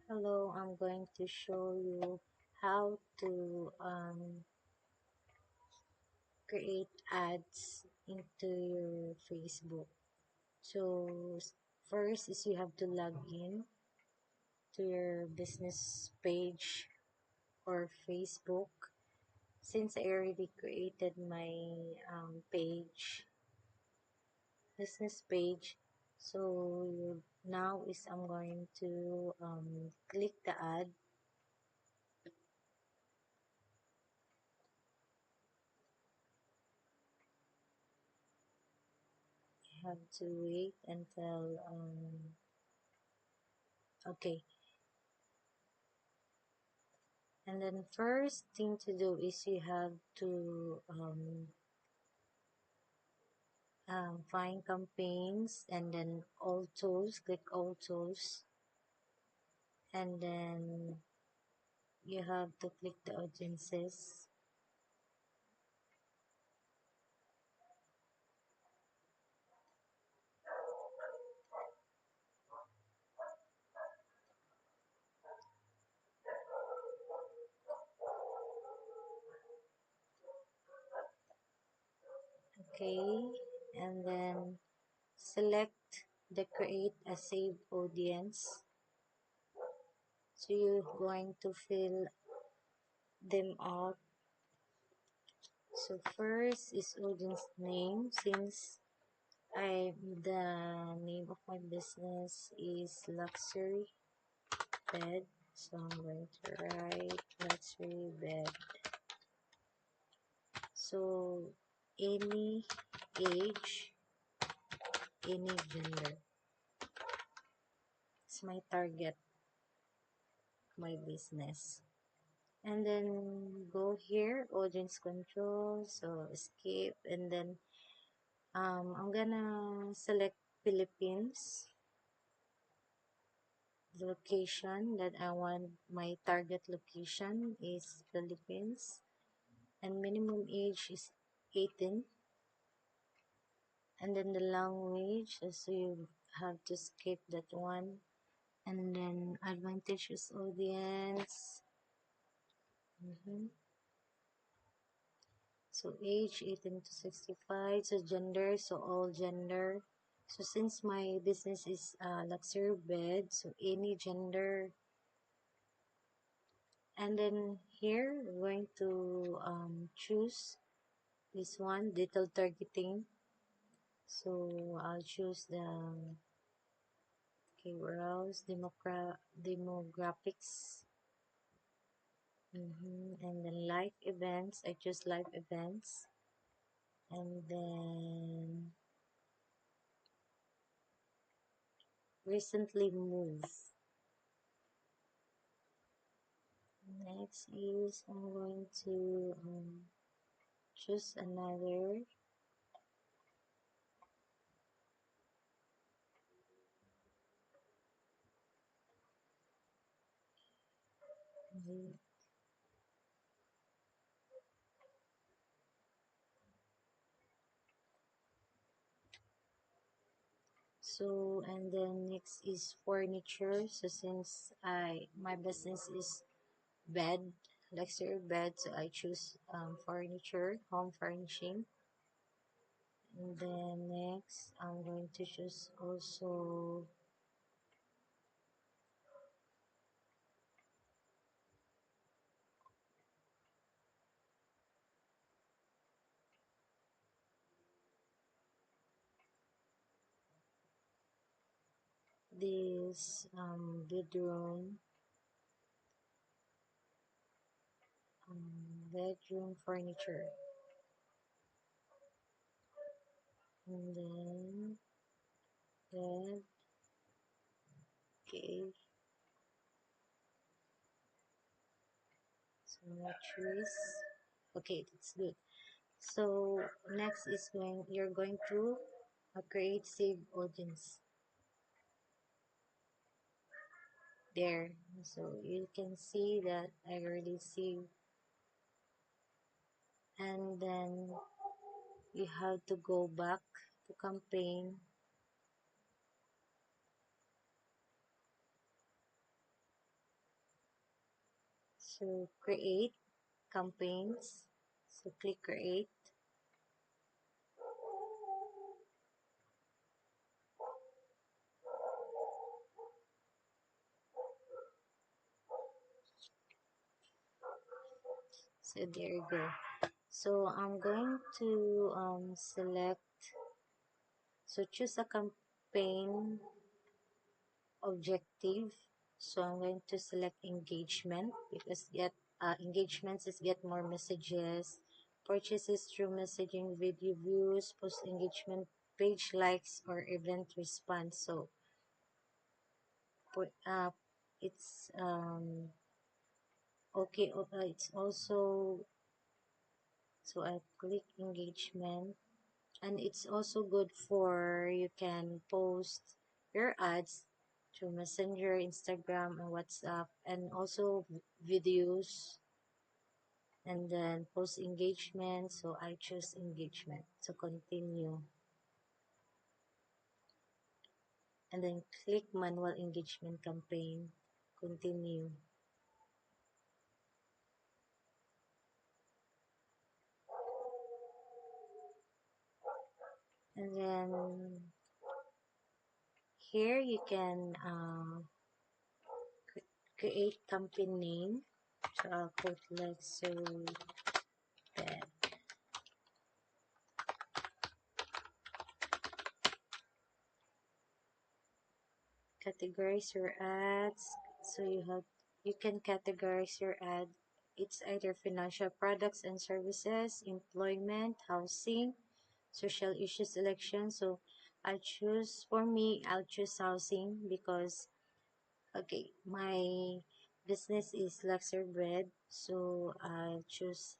Hello, I'm going to show you how to create ads into your Facebook. So first is you have to log in to your business page or Facebook. Since I already created my business page, so now is I'm going to click the ad. You have to wait until okay. And then first thing to do is you have to find campaigns and then all tools, click all tools, and then you have to click the audiences. Okay, and then select the create a saved audience. So you're going to fill them out. So first is audience name, since the name of my business is luxury bed, so I'm going to write luxury bed. So any age, any gender, it's my target, my business. And then go here, audience control, so escape, and then I'm gonna select Philippines. The location that I want, my target location is Philippines, and minimum age is 18. And then the language, so you have to skip that one. And then advantageous audience. So age 18 to 65. So gender, so all gender. So since my business is luxury bed, so any gender. And then here we're going to choose this one, detailed targeting. So I'll choose the browse demographics. And then live events, I choose live events. And then recently moved. Next is I'm going to choose another. So and then next is furniture. So since my business is bed, luxury bed, so I choose furniture, home furnishing. And then next I'm going to choose also this bedroom furniture. And then bed. Okay, so mattress. Okay, that's good. So next is you're going to create save audience there. So you can see that I already saved. And then you have to go back to campaign. So create campaigns. So click create. So there you go. So I'm going to select, so choose a campaign objective. So I'm going to select engagement because get engagements is get more messages, purchases through messaging, video views, post engagement, page likes, or event response. So put it's okay. It's also, so I click engagement, and it's also good for you can post your ads through Messenger, Instagram, and WhatsApp, and also videos, and then post engagement. So I choose engagement. So continue, and then click manual engagement campaign, continue, and then here you can create campaign name. So I'll put Luxury Bed. Categorize your ads. So you can categorize your ad. It's either financial products and services, employment, housing, social issues, election. So for me, I'll choose housing because, okay, my business is luxury bread, so I'll choose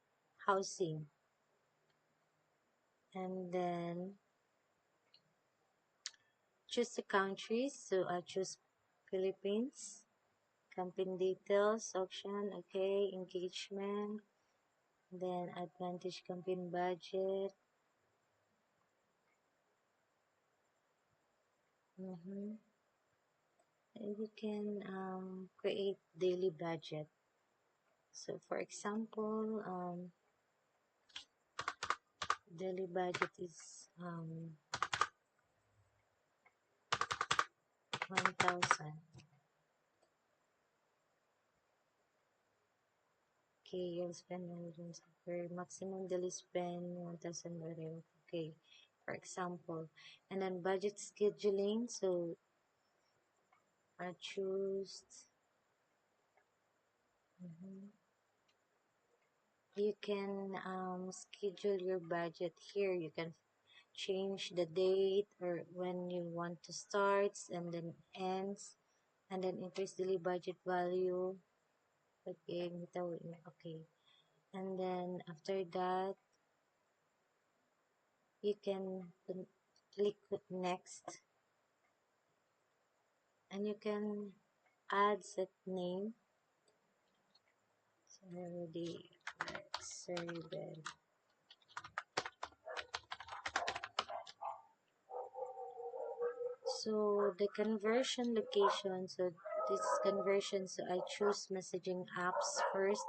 housing. And then choose the countries, so I choose Philippines. Campaign details, option, okay, engagement, then advantage campaign budget. And you can create daily budget. So for example, daily budget is 1,000. Okay, you'll spend per maximum daily spend 1,000 whatever. Okay, for example, and then budget scheduling. So I choose. You can schedule your budget here. You can change the date or when you want to start and then ends, and then increase daily budget value. Okay, okay. And then after that, you can click next, and you can add set name. So already sorry. So the conversion location, so this conversion, so I choose messaging apps first.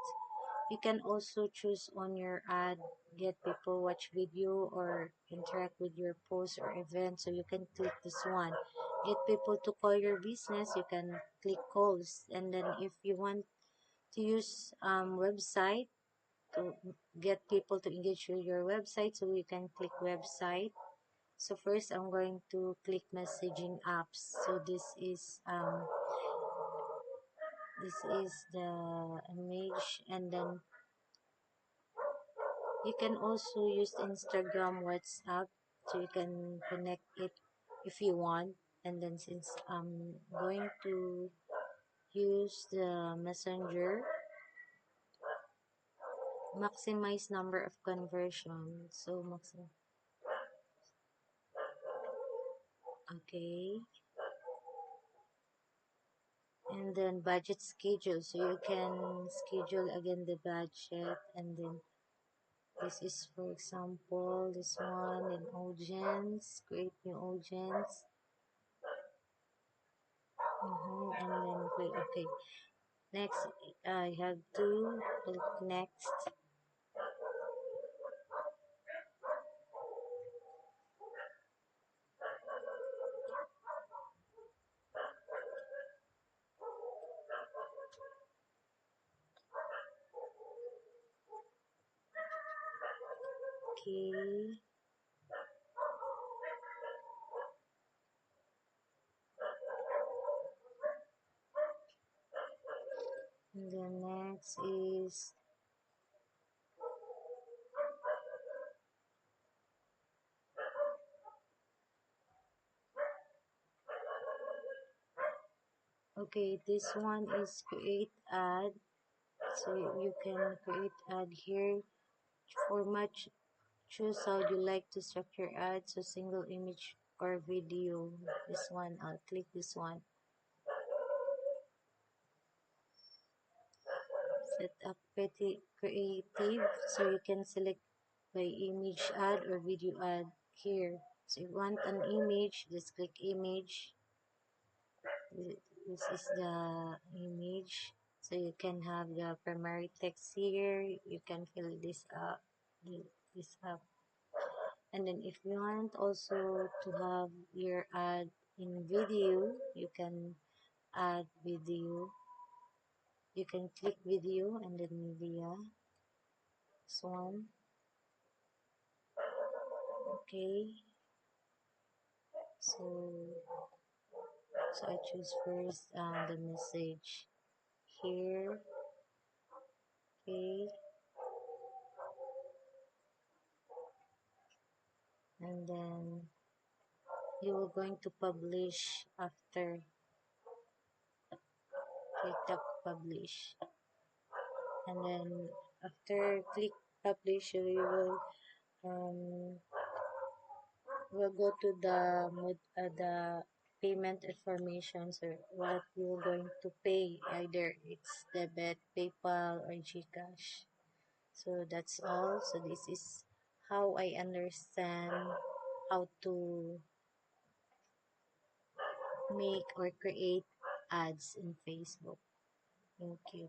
You can also choose on your ad, get people watch video or interact with your post or event. So you can click this one. Get people to call your business, you can click calls. And then if you want to use website to get people to engage with your website, so you can click website. So first I'm going to click messaging apps. So this is the image, and then you can also use Instagram, WhatsApp, so you can connect it if you want. And then since I'm going to use the messenger, maximize number of conversion. So okay. And then budget schedule, so you can schedule again the budget. And then this is, for example, this one in audience, create new audience. And then click okay. Next, I have to click next. Okay. And then next is, okay, this one is create ad. So you can create ad here. Format, choose how you like to structure ads, so single image or video. This one, I'll click this one. Set up pretty creative, so you can select by image ad or video ad here. So you want an image, just click image. This is the image. So you can have the primary text here. You can fill this up. This up. And then if you want also to have your ad in video, you can add video. You can click video and then media. This one. Okay. So I choose first the message here. Okay. And then you are going to publish after. Click the publish. And then after click publish, um, will go to the payment information, so what you're going to pay, either it's debit, PayPal, or GCash. So that's all. So this is how I understand how to make or create ads in Facebook. Thank you.